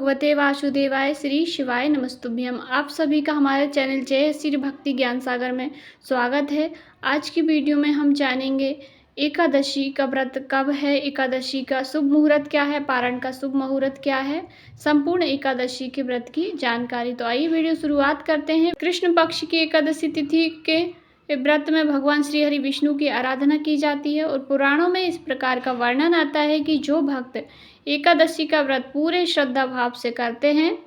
भगवते वासुदेवाय श्री शिवाय नमस्तुभ्यम। आप सभी का हमारे चैनल जय श्री भक्ति ज्ञान सागर में स्वागत है। आज की वीडियो में हम जानेंगे एकादशी का व्रत कब है, एकादशी का शुभ मुहूर्त क्या है, पारण का शुभ मुहूर्त क्या है, संपूर्ण एकादशी के व्रत की जानकारी। तो आइए वीडियो शुरुआत करते हैं। कृष्ण पक्ष की एकादशी तिथि के व्रत में भगवान श्री हरि विष्णु की आराधना की जाती है और पुराणों में इस प्रकार का वर्णन आता है कि जो भक्त एकादशी का व्रत पूरे श्रद्धा भाव से करते हैं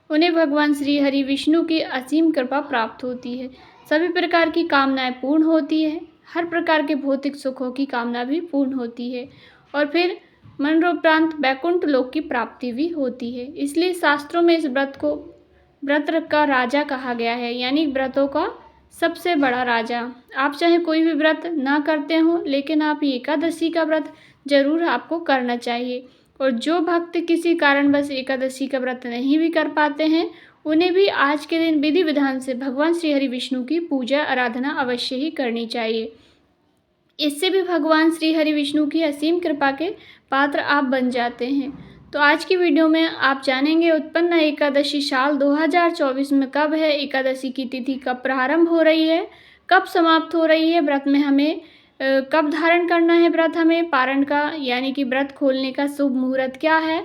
उन्हें भगवान श्री हरि विष्णु की असीम कृपा प्राप्त होती है। सभी प्रकार की कामनाएं पूर्ण होती है, हर प्रकार के भौतिक सुखों की कामना भी पूर्ण होती है और फिर मनोपरांत वैकुंठ लोक की प्राप्ति भी होती है। इसलिए शास्त्रों में इस व्रत को व्रत का राजा कहा गया है, यानी व्रतों का सबसे बड़ा राजा। आप चाहे कोई भी व्रत ना करते हो, लेकिन आप ये एकादशी का व्रत जरूर आपको करना चाहिए। और जो भक्त किसी कारणवश एकादशी का व्रत नहीं भी कर पाते हैं उन्हें भी आज के दिन विधि विधान से भगवान श्री हरि विष्णु की पूजा आराधना अवश्य ही करनी चाहिए। इससे भी भगवान श्री हरि विष्णु की असीम कृपा के पात्र आप बन जाते हैं। तो आज की वीडियो में आप जानेंगे उत्पन्न एकादशी साल 2024 में कब है, एकादशी की तिथि कब प्रारंभ हो रही है, कब समाप्त हो रही है, व्रत में हमें कब धारण करना है व्रत, हमें पारण का यानी कि व्रत खोलने का शुभ मुहूर्त क्या है,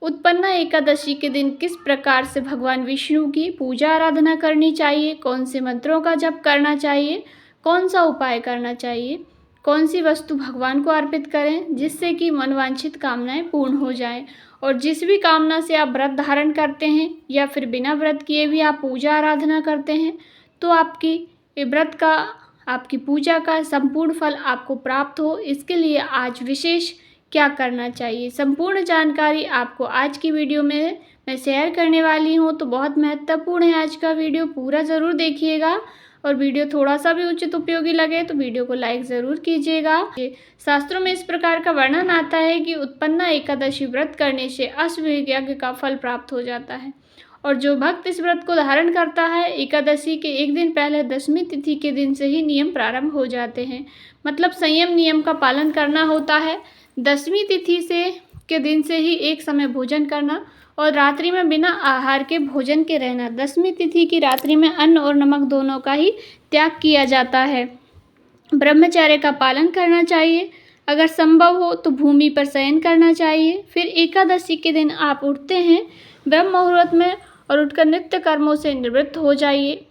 उत्पन्न एकादशी के दिन किस प्रकार से भगवान विष्णु की पूजा आराधना करनी चाहिए, कौन से मंत्रों का जप करना चाहिए, कौन सा उपाय करना चाहिए, कौन सी वस्तु भगवान को अर्पित करें जिससे कि मनवांछित कामनाएं पूर्ण हो जाएं। और जिस भी कामना से आप व्रत धारण करते हैं या फिर बिना व्रत किए भी आप पूजा आराधना करते हैं तो आपकी व्रत का, आपकी पूजा का संपूर्ण फल आपको प्राप्त हो, इसके लिए आज विशेष क्या करना चाहिए, संपूर्ण जानकारी आपको आज की वीडियो में मैं शेयर करने वाली हूँ। तो बहुत महत्वपूर्ण है आज का वीडियो, पूरा ज़रूर देखिएगा और वीडियो थोड़ा सा भी उचित उपयोगी लगे तो वीडियो को लाइक ज़रूर कीजिएगा। शास्त्रों में इस प्रकार का वर्णन आता है कि उत्पन्न एकादशी व्रत करने से अश्वमेध यज्ञ का फल प्राप्त हो जाता है और जो भक्त इस व्रत को धारण करता है एकादशी के एक दिन पहले दशमी तिथि के दिन से ही नियम प्रारंभ हो जाते हैं। मतलब संयम नियम का पालन करना होता है। दशमी तिथि से के दिन से ही एक समय भोजन करना और रात्रि में बिना आहार के भोजन के रहना। दशमी तिथि की रात्रि में अन्न और नमक दोनों का ही त्याग किया जाता है। ब्रह्मचर्य का पालन करना चाहिए, अगर संभव हो तो भूमि पर शयन करना चाहिए। फिर एकादशी के दिन आप उठते हैं ब्रह्म मुहूर्त में और उठकर नित्य कर्मों से निवृत्त हो जाइए,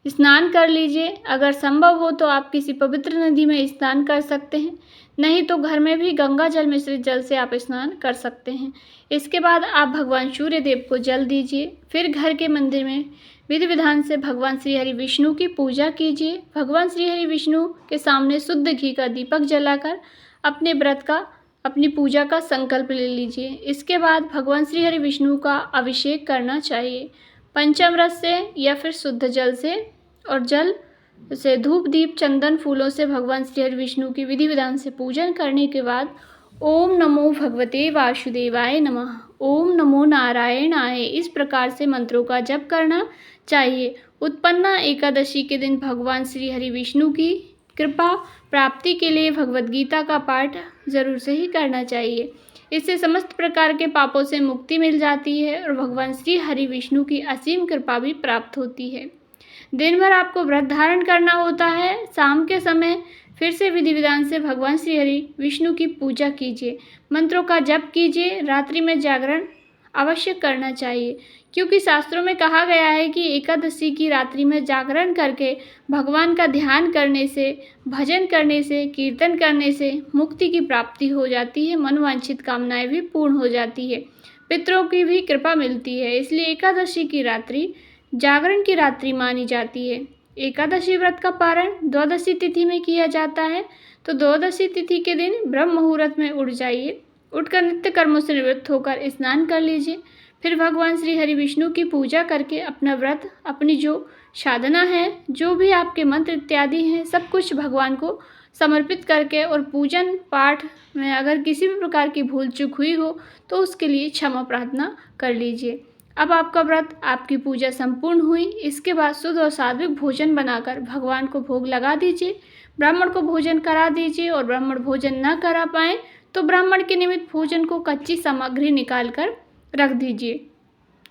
स्नान कर लीजिए। अगर संभव हो तो आप किसी पवित्र नदी में स्नान कर सकते हैं, नहीं तो घर में भी गंगा जल मिश्रित जल से आप स्नान कर सकते हैं। इसके बाद आप भगवान सूर्य देव को जल दीजिए। फिर घर के मंदिर में विधि विधान से भगवान श्री हरि विष्णु की पूजा कीजिए। भगवान श्री हरि विष्णु के सामने शुद्ध घी का दीपक जलाकर अपने व्रत का, अपनी पूजा का संकल्प ले लीजिए। इसके बाद भगवान श्री हरि विष्णु का अभिषेक करना चाहिए पंचामृत से या फिर शुद्ध जल से, और जल से धूप दीप चंदन फूलों से भगवान श्री हरि विष्णु की विधि विधान से पूजन करने के बाद ओम नमो भगवते वासुदेवाय नमः, ओम नमो नारायणाय, इस प्रकार से मंत्रों का जप करना चाहिए। उत्पन्न एकादशी के दिन भगवान श्री हरि विष्णु की कृपा प्राप्ति के लिए भगवद गीता का पाठ जरूर से ही करना चाहिए। इससे समस्त प्रकार के पापों से मुक्ति मिल जाती है और भगवान श्री हरि विष्णु की असीम कृपा भी प्राप्त होती है। दिन भर आपको व्रत धारण करना होता है। शाम के समय फिर से विधि विधान से भगवान श्री हरि विष्णु की पूजा कीजिए, मंत्रों का जप कीजिए। रात्रि में जागरण अवश्य करना चाहिए, क्योंकि शास्त्रों में कहा गया है कि एकादशी की रात्रि में जागरण करके भगवान का ध्यान करने से, भजन करने से, कीर्तन करने से मुक्ति की प्राप्ति हो जाती है, मनवांछित कामनाएं भी पूर्ण हो जाती है, पितरों की भी कृपा मिलती है। इसलिए एकादशी की रात्रि जागरण की रात्रि मानी जाती है। एकादशी व्रत का पारण द्वादशी तिथि में किया जाता है, तो द्वादशी तिथि के दिन ब्रह्म मुहूर्त में उठ जाइए, उठकर नित्य कर्मों से निवृत्त होकर स्नान कर लीजिए। फिर भगवान श्री हरि विष्णु की पूजा करके अपना व्रत, अपनी जो साधना है, जो भी आपके मंत्र इत्यादि हैं, सब कुछ भगवान को समर्पित करके और पूजन पाठ में अगर किसी भी प्रकार की भूल चूक हुई हो तो उसके लिए क्षमा प्रार्थना कर लीजिए। अब आपका व्रत, आपकी पूजा संपूर्ण हुई। इसके बाद शुद्ध और सात्विक भोजन बनाकर भगवान को भोग लगा दीजिए, ब्राह्मण को भोजन करा दीजिए और ब्राह्मण भोजन न करा पाएँ तो ब्राह्मण के निमित्त भोजन को कच्ची सामग्री निकालकर रख दीजिए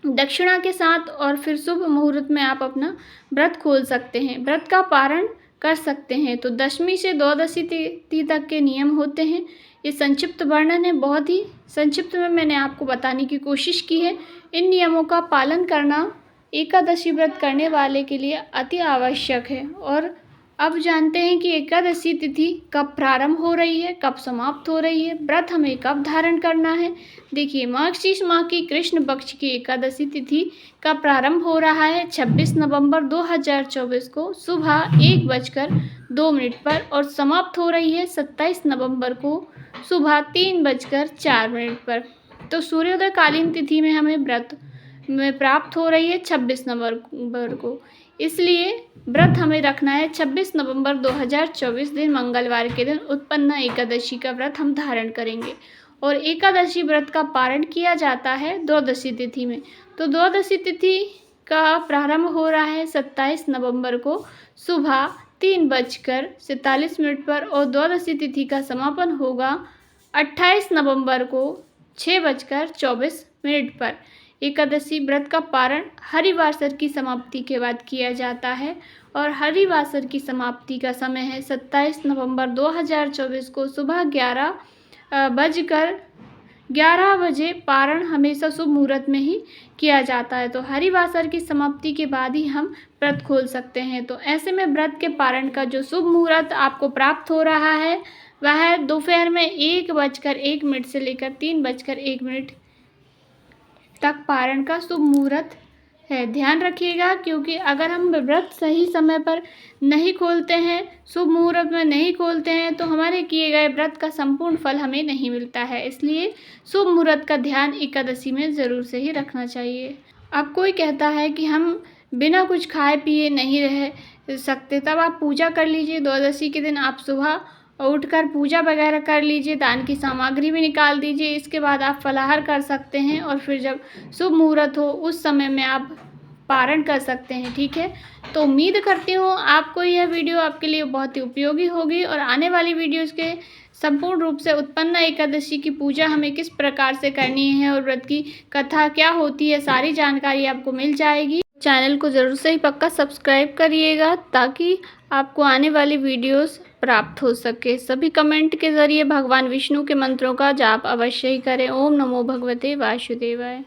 दक्षिणा के साथ, और फिर शुभ मुहूर्त में आप अपना व्रत खोल सकते हैं, व्रत का पारण कर सकते हैं। तो दशमी से द्वादशी तिथि तक के नियम होते हैं। ये संक्षिप्त वर्णन है, बहुत ही संक्षिप्त में मैंने आपको बताने की कोशिश की है। इन नियमों का पालन करना एकादशी व्रत करने वाले के लिए अति आवश्यक है। और अब जानते हैं कि एकादशी तिथि कब प्रारंभ हो रही है, कब समाप्त हो रही है, व्रत हमें कब धारण करना है। देखिए, मार्गशीर्ष माह की कृष्ण पक्ष की एकादशी तिथि का प्रारंभ हो रहा है 26 नवंबर 2024 को सुबह 1:02 पर और समाप्त हो रही है 27 नवंबर को सुबह 3:04 पर। तो सूर्योदय कालीन तिथि में हमें व्रत में प्राप्त हो रही है 26 नवंबर को, इसलिए व्रत हमें रखना है 26 नवंबर 2024 दिन मंगलवार के दिन उत्पन्ना एकादशी का व्रत हम धारण करेंगे। और एकादशी व्रत का पारण किया जाता है द्वादशी तिथि में। तो द्वादशी तिथि का प्रारंभ हो रहा है 27 नवंबर को सुबह 3:47 पर और द्वादशी तिथि का समापन होगा 28 नवंबर को 6:24 पर। एकादशी व्रत का पारण हरिवासर की समाप्ति के बाद किया जाता है और हरिवासर की समाप्ति का समय है 27 नवंबर 2024 को सुबह 11 बजे। पारण हमेशा शुभ मुहूर्त में ही किया जाता है। तो हरिवासर की समाप्ति के बाद ही हम व्रत खोल सकते हैं। तो ऐसे में व्रत के पारण का जो शुभ मुहूर्त आपको प्राप्त हो रहा है वह दोपहर में 1:01 से लेकर 3:01 तक पारण का शुभ मुहूर्त है। ध्यान रखिएगा, क्योंकि अगर हम व्रत सही समय पर नहीं खोलते हैं, शुभ मुहूर्त में नहीं खोलते हैं, तो हमारे किए गए व्रत का संपूर्ण फल हमें नहीं मिलता है। इसलिए शुभ मुहूर्त का ध्यान एकादशी में ज़रूर से ही रखना चाहिए। अब कोई कहता है कि हम बिना कुछ खाए पिए नहीं रह सकते, तब आप पूजा कर लीजिए। द्वादशी के दिन आप सुबह उठकर पूजा वगैरह कर लीजिए, दान की सामग्री भी निकाल दीजिए। इसके बाद आप फलाहार कर सकते हैं और फिर जब शुभ मुहूर्त हो उस समय में आप पारण कर सकते हैं। ठीक है, तो उम्मीद करती हूँ आपको यह वीडियो आपके लिए बहुत ही उपयोगी होगी और आने वाली वीडियोज़ के संपूर्ण रूप से उत्पन्ना एकादशी की पूजा हमें किस प्रकार से करनी है और व्रत की कथा क्या होती है, सारी जानकारी आपको मिल जाएगी। चैनल को ज़रूर से ही पक्का सब्सक्राइब करिएगा ताकि आपको आने वाली वीडियोस प्राप्त हो सके। सभी कमेंट के ज़रिए भगवान विष्णु के मंत्रों का जाप अवश्य ही करें। ओम नमो भगवते वासुदेवाय।